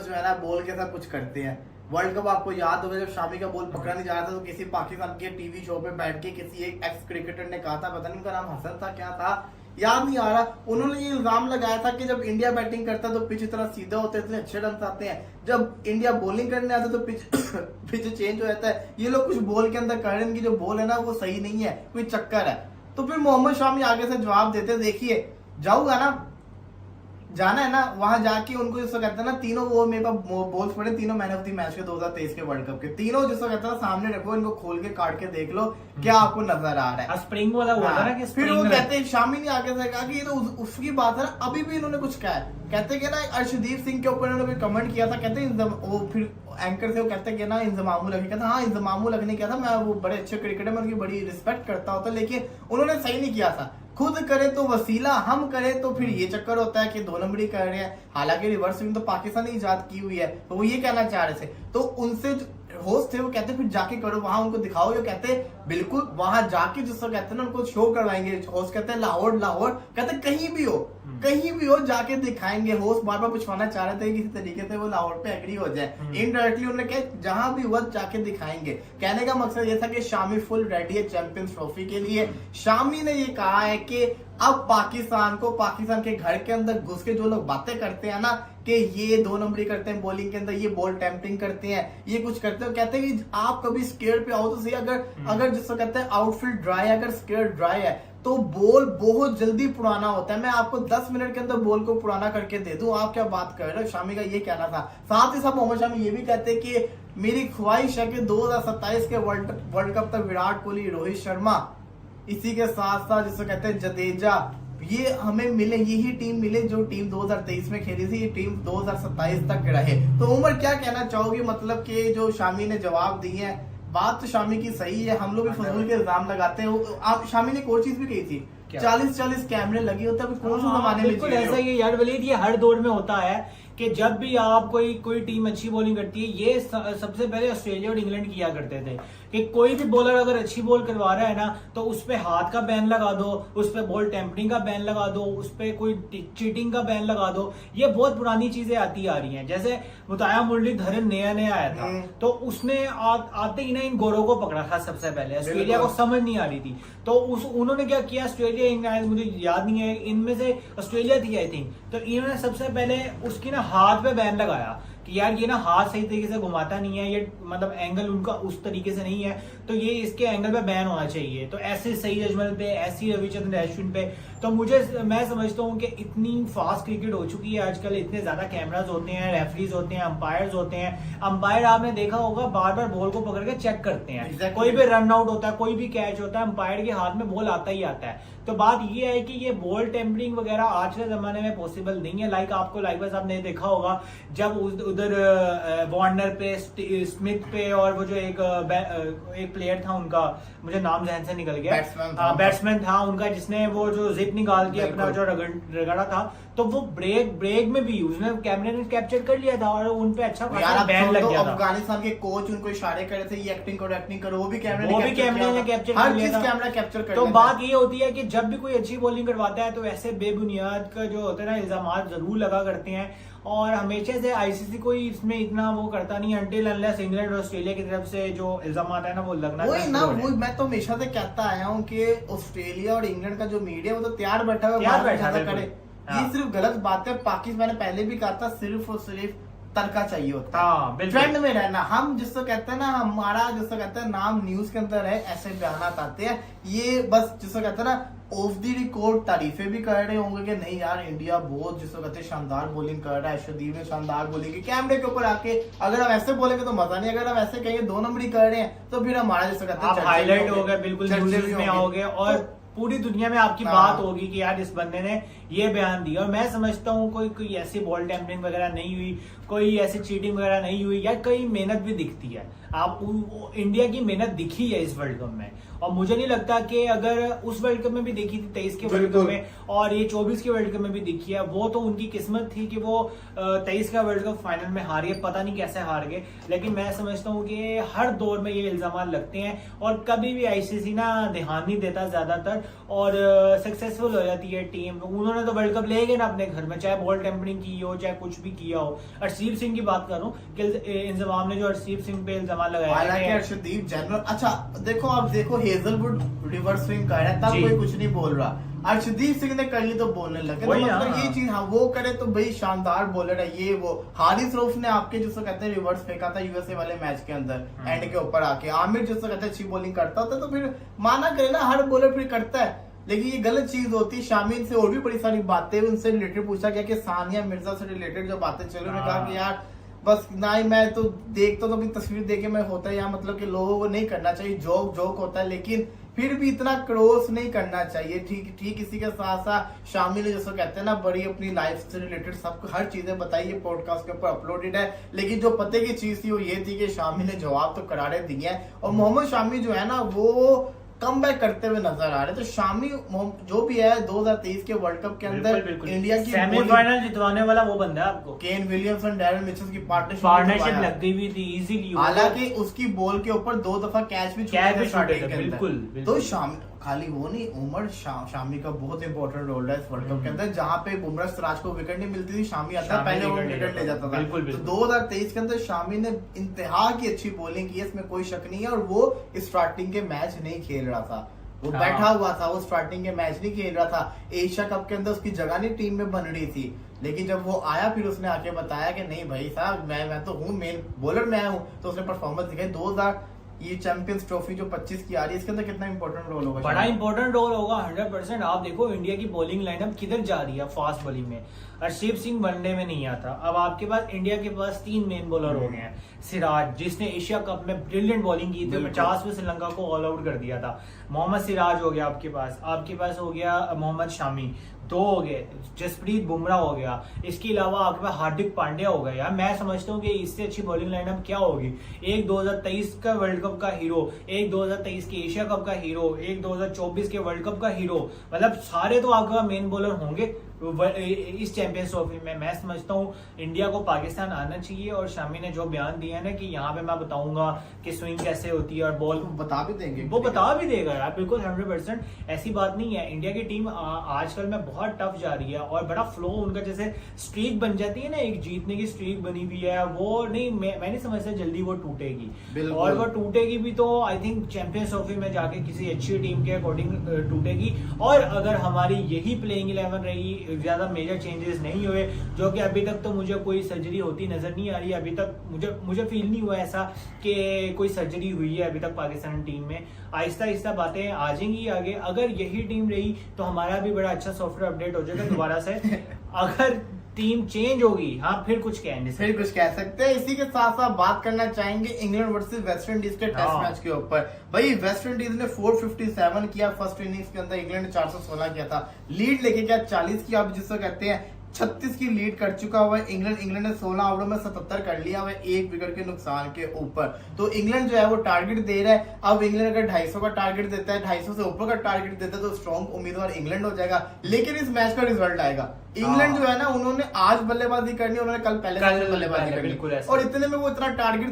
Bowlers जो है ना बॉल के साथ कुछ करते हैं। वर्ल्ड कप आपको याद होगा जब शामी का बॉल पकड़ा नहीं जा रहा था तो किसी पाकिस्तान के टीवी शो पे बैठ के किसी एक एक्स क्रिकेटर ने कहा था, पता नहीं उनका नाम हसन था क्या था, याद नहीं आ रहा, उन्होंने ये इल्जाम लगाया था कि जब इंडिया बैटिंग करता है तो पिच इतना सीधा होता है, इतने अच्छे रन आते हैं, जब इंडिया बॉलिंग करने आता है तो पिच चेंज हो जाता है, ये लोग कुछ बॉल के अंदर कर रहे हैं, इनकी जो बॉल है ना वो सही नहीं है, कोई चक्कर है। तो फिर मोहम्मद शामी आगे से जवाब देते, देखिए जाऊंगा ना, जाना है ना वहां जाके उनको जिसको कहते हैं ना, तीनों वो मेरे पास बॉल्स पड़े, तीनों मैन ऑफ द मैच के 2023 के वर्ल्ड कप के तीनों जिसको कहते हैं ना सामने रखो, इनको खोल के काट के देख लो क्या आपको नजर आ रहा है। स्प्रिंग वाला हुआ था ना कि फिर वो कहते हैं शामी ने आगे से कहा कि ये तो उसकी बात है ना, अभी भी इन्होंने कुछ कहा है, कहते कि ना अर्शदीप सिंह के ऊपर इन्होंने कमेंट किया था, कहते वो फिर एंकर से वो कहते कि ना इंजमामुल हक, कहता हाँ इंजमामुल हक ने किया था, मैं वो बड़े अच्छे क्रिकेटर, मैं उनकी बड़ी रिस्पेक्ट करता होता, लेकिन उन्होंने सही नहीं किया था, खुद करे तो वसीला, हम करे तो फिर ये चक्कर होता है कि 2 नंबरी कर रहे हैं, हालांकि रिवर्स स्विंग तो पाकिस्तान ने इजाद की हुई है, तो वो ये कहना चाह रहे थे, तो उनसे होस्ट थे वो कहते फिर जाके करो वहां उनको दिखाओ, ये कहते बिल्कुल वहां जाके जिसको कहते हैं ना उनको शो करवाएंगे, होस्ट कहते हैं लाहौर कहते कहीं भी हो जाके दिखाएंगे, होस्ट बार बार पूछवाना चाह रहे थे किसी तरीके से वो लाहौर पे एग्री हो जाए, इनडायरेक्टली उन्होंने कहा जहां भी हुआ जाके दिखाएंगे, कहने का मकसद ये था कि शामी फुल रेडी है चैंपियंस ट्रॉफी के लिए। शामी ने ये कहा है कि अब पाकिस्तान के घर के अंदर घुस के जो लोग बातें करते हैं ना कि ये 2 नंबरी करते हैं बॉलिंग के अंदर, ये बॉल टेम्परिंग करते हैं, ये कुछ करते हैं, कहते हैं कि आप कभी स्केयर पे आओ तो सही, अगर जिसको कहते हैं आउटफील्ड ड्राई है, अगर स्केयर ड्राई है तो बॉल बहुत जल्दी पुराना होता है, मैं आपको 10 मिनट के अंदर बॉल को पुराना करके दे दूं, आप क्या बात कर रहे हो। शामी का ये कहना था। साथ ही साथ मोहम्मद शामी ये भी कहते हैं कि मेरी ख्वाहिश है कि 2027 के वर्ल्ड कप तक विराट कोहली, रोहित शर्मा, इसी के साथ साथ जिसको कहते हैं जडेजा, ये हमें मिले, यही टीम मिले जो टीम 2023 में खेली थी, ये टीम 2027 तक रहे। तो उमर क्या कहना चाहोगे, मतलब कि जो शामी ने जवाब दिए हैं, बात तो शामी की सही है, हम लोग भी फजूल के इल्जाम लगाते हैं, आप शामी ने एक और चीज भी कही थी 40-40 कैमरे लगे होते हैं, कौन सा जमाने में बिल्कुल ऐसा ही यार वलीद, ये हर दौर में होता है कि जब भी आप कोई टीम अच्छी बॉलिंग करती है, ये सबसे पहले ऑस्ट्रेलिया और इंग्लैंड किया करते थे कि कोई भी बॉलर अगर अच्छी बॉल करवा रहा है ना तो उस पे हाथ का बैन लगा दो, उस पे बॉल टेम्परिंग का बैन लगा दो, उस पे कोई चीटिंग का बैन लगा दो। ये बहुत पुरानी चीजें आती आ रही हैं। जैसे मुताया मुरलीधरन नया आया था तो उसने आते ही ना इन गोरों को पकड़ा था सबसे पहले, ऑस्ट्रेलिया को समझ नहीं आ रही थी, तो उन्होंने क्या किया, ऑस्ट्रेलिया इंग्लैंड मुझे याद नहीं है, इनमें से ऑस्ट्रेलिया थी आई थिंक, तो इन्होंने सबसे पहले उसकी ना हाथ पे बैन लगाया कि यार ये ना हाथ सही तरीके से घुमाता नहीं है, ये मतलब एंगल उनका उस तरीके से नहीं है, तो ये इसके एंगल पे बैन होना चाहिए। तो ऐसे सही जजमेंट पे, ऐसी रविचंद्रन अश्विन पे, तो मैं समझता हूँ कि इतनी फास्ट क्रिकेट हो चुकी है आजकल, इतने ज्यादा कैमराज होते हैं, रेफरीज होते हैं, अंपायर्स होते हैं, अंपायर आपने देखा होगा बार बार बॉल को पकड़ के चेक करते हैं, कोई भी रन आउट होता है, कोई भी कैच होता है, अंपायर के हाथ में बॉल आता ही आता है। तो बात ये है कि ये बॉल टेम्परिंग वगैरह आज के जमाने में पॉसिबल नहीं है। आपको लाइक आपने देखा होगा जब उधर वार्नर पे, स्मिथ पे, और वो जो एक प्लेयर था उनका, मुझे नाम जहन से निकल गया, बैट्समैन था उनका, जिसने वो जो जिप निकाल के अपना जो रगड़ा था, तो वो ब्रेक में भी उसने कैमरे ने कैप्चर कर लिया था और उन पे अच्छा बैन लग गया था। अफगानिस्तान के कोच उनको इशारे कर रहे थे ये एक्टिंग करो, वो भी कैमरे ने कैप्चर हर चीज कैमरा कैप्चर कर। तो बात ये होती है कि जब भी कोई अच्छी बॉलिंग करवाता है तो ऐसे बेबुनियाद का जो होता है ना इल्जाम जरूर लगा करते हैं, और हमेशा से आईसीसी कोई इसमें इतना वो करता नहीं अंटिल अनलेस इंग्लैंड और ऑस्ट्रेलिया की तरफ से जो इल्जाम आता है ना वो लगना वो मैं तो हमेशा से कहता आया हूँ कि ऑस्ट्रेलिया और इंग्लैंड का जो मीडिया वो तो तैयार बैठा हुआ करे, ये सिर्फ गलत बात है। पाकिस्तान मैंने पहले भी कहा था, सिर्फ और सिर्फ तड़का चाहिए होता है, ट्रेंड में रहना, हम जिसको कहते हैं ना, हमारा जिसको कहते हैं नाम न्यूज के अंदर है, ऐसे बयान आते हैं, ये बस जिसको कहते हैं ना ऑफ द रिकॉर्ड तारीफें भी कर रहे होंगे कि नहीं यार इंडिया बहुत जिसको कहते हैं शानदार बॉलिंग कर रहा है, अर्शदीप ने शानदार बॉलिंग की, कैमरे के ऊपर आके अगर हम ऐसे बोलेंगे तो मजा नहीं, अगर हम ऐसे कहेंगे 2 नंबरी कर रहे हैं तो फिर हमारा जिसको कहते हैं हाईलाइट हो गया, बिल्कुल न्यूज़ में आओगे और पूरी दुनिया में आपकी बात होगी कि यार इस बंदे ने ये बयान दिया। और मैं समझता हूँ कोई ऐसी बॉल टेम्परिंग वगैरह नहीं हुई, कोई ऐसी चीटिंग वगैरह नहीं हुई, या कई मेहनत भी दिखती है, आप इंडिया की मेहनत दिखी है इस वर्ल्ड कप में, और मुझे नहीं लगता कि अगर उस वर्ल्ड कप में भी देखी थी 23 के वर्ल्ड कप में और ये 24 के वर्ल्ड कप में भी देखी है, वो तो उनकी किस्मत थी कि वो 23 का वर्ल्ड कप फाइनल में हार गए, पता नहीं कैसे हार गए। लेकिन मैं समझता हूँ कि हर दौर में ये इल्जाम लगते हैं और कभी भी आईसीसी ना ध्यान नहीं देता ज्यादातर और सक्सेसफुल हो जाती है टीम। उन्होंने तो वर्ल्ड कप ले गए ना अपने घर में, चाहे बॉल टेम्परिंग की हो चाहे कुछ भी किया हो। अर्शदीप सिंह की बात करूं कि इंजमाम ने जो अर्शदीप सिंह पे इल्जाम लगाया, हालांकि अर्शदीप जनरल, अच्छा देखो आप देखो हेजलवुड रिवर्स स्विंग कर रहा है तब कोई कुछ नहीं बोल रहा, अर्शदीप सिंह ने कर ली तो बोलने लगे। तो मतलब ये चीज हाँ वो करे तो भाई शानदार बॉलर है ये वो। हारिस रऊफ ने आपके जिसको कहते हैं रिवर्स फेंका था यूएसए वाले मैच के अंदर एंड के ऊपर आके, आमिर जिसको कहते हैं अच्छी बॉलिंग करता था, तो फिर माना करे ना हर बॉलर फिर करता है, लेकिन ये गलत चीज होती है। शामिल से और भी बड़ी सारी बातें उनसे रिलेटेड पूछा गया कि सानिया मिर्जा से रिलेटेड जो बातें चल रही, उन्होंने कहा कि यार बस ना ही मैं तो देखता तो अपनी तस्वीर देखे मैं होता है यहाँ, मतलब कि लोगों को नहीं करना चाहिए, जोक होता है, लेकिन फिर भी इतना क्रॉस नहीं करना चाहिए। ठीक इसी के साथ साथ शामिल है जैसे कहते हैं ना बड़ी अपनी लाइफ से रिलेटेड सबको हर चीजें बताई, ये पॉडकास्ट के ऊपर अपलोडेड है। लेकिन जो पते की चीज थी वो ये थी कि शामिल ने जवाब तो करारे दिए हैं और मोहम्मद शामी जो है ना वो कम बैक करते हुए नजर आ रहे। तो शामी जो भी है 2023 के वर्ल्ड कप के अंदर इंडिया की सेमीफाइनल जितवाने वाला वो बंदा है आपको, केन विलियमसन डैरेन मिचेल की पार्टनरशिप लग गई हुई थी इजीली। हालांकि उसकी बॉल के ऊपर 2 दफा कैच भी छूटे थे बिल्कुल। तो शामी खाली वो नहीं, उमर शामी का बहुत इंपॉर्टेंट रोल है इस वर्ल्ड कप के अंदर, जहां पे बुमराह सिराज को विकेट नहीं मिलती थी शामी आता है पहले वो विकेट ले जाता था। तो 2023 के अंदर शामी ने इंतहा की अच्छी बॉलिंग की है, इसमें कोई शक नहीं है। और वो स्टार्टिंग के मैच नहीं खेल रहा था, वो बैठा हुआ था, वो स्टार्टिंग के मैच नहीं खेल रहा था। एशिया कप के अंदर उसकी जगह नहीं टीम में बन रही थी, लेकिन जब वो आया फिर उसने आके बताया कि नहीं भाई साहब मैं तो हूँ, मेन बॉलर मैं हूँ, तो उसने परफॉर्मेंस दिखाई। 2000 ये चैंपियंस ट्रॉफी जो 25 की आ रही है इसके अंदर कितना इंपॉर्टेंट रोल होगा, बड़ा इंपॉर्टेंट रोल होगा 100%। आप देखो इंडिया की बॉलिंग लाइनअप किधर जा रही है फास्ट बॉलिंग में। अर्शदीप सिंह वनडे में नहीं आता, अब आपके पास इंडिया के पास 3 मेन बॉलर हो गए हैं। सिराज जिसने एशिया कप में ब्रिलियंट बॉलिंग की थी, 50 में श्रीलंका को ऑल आउट कर दिया था। मोहम्मद सिराज हो गया आपके पास हो गया मोहम्मद शामी, 2 हो गए, जसप्रीत बुमराह हो गया, इसके अलावा आपके पास हार्दिक पांड्या हो गया। यार मैं समझता हूँ कि इससे अच्छी बॉलिंग लाइनअप क्या होगी। एक 2023 का वर्ल्ड कप का हीरो, एक 2023 के एशिया कप का हीरो, एक 2024 के वर्ल्ड कप का हीरो, मतलब सारे तो आपके पास मेन बॉलर होंगे इस चैंपियंस ट्रॉफी में। मैं समझता हूँ इंडिया को पाकिस्तान आना चाहिए और शामी ने जो बयान दिया है ना कि यहाँ पे मैं बताऊंगा कि स्विंग कैसे होती है और बॉल बता भी देंगे, वो बता भी देगा यार, बिल्कुल 100%। ऐसी बात नहीं है। इंडिया की टीम आजकल में बहुत टफ जा रही है और बड़ा फ्लो उनका, जैसे स्ट्रीक बन जाती है ना, एक जीतने की स्ट्रीक बनी हुई है, वो नहीं मैं नहीं समझता जल्दी वो टूटेगी। और वो टूटेगी भी तो आई थिंक चैंपियंस ट्रॉफी में जाके किसी अच्छी टीम के अकॉर्डिंग टूटेगी। और अगर हमारी यही प्लेइंग 11 रही, ज्यादा मेजर चेंजेस नहीं हुए, जो कि अभी तक तो मुझे कोई सर्जरी होती नजर नहीं आ रही, अभी तक मुझे फील नहीं हुआ ऐसा कि कोई सर्जरी हुई है अभी तक पाकिस्तान टीम में। आहिस्ता आहिस्ता बातें आ जाएंगी आगे। अगर यही टीम रही तो हमारा भी बड़ा अच्छा सॉफ्टवेयर अपडेट हो जाएगा दोबारा से। अगर टीम चेंज होगी हाँ फिर कुछ कह सकते हैं। इसी के साथ साथ बात करना चाहेंगे इंग्लैंड वर्सेस वेस्ट इंडीज के टेस्ट मैच के ऊपर। भाई वेस्ट इंडीज ने 457 किया फर्स्ट इनिंग्स के अंदर, इंग्लैंड ने 416 किया था, लीड लेके क्या 40 की, आप जिसको कहते हैं 36 की लीड कर चुका हुआ है इंग्लैंड ने 16 ओवरों में 77 कर लिया हुआ है 1 विकेट के नुकसान के ऊपर। तो इंग्लैंड जो है वो टारगेट दे रहा है। अब इंग्लैंड अगर 250 का टारगेट देता है, 250 से ऊपर का टारगेट देता है तो स्ट्रॉन्ग उम्मीदवार इंग्लैंड हो जाएगा। लेकिन इस मैच का रिजल्ट आएगा, इंग्लैंड जो है ना उन्होंने आज बल्लेबाजी करनी, उन्होंने कल पहले बल्लेबाजी करनी और इतने में वो इतना टारगेट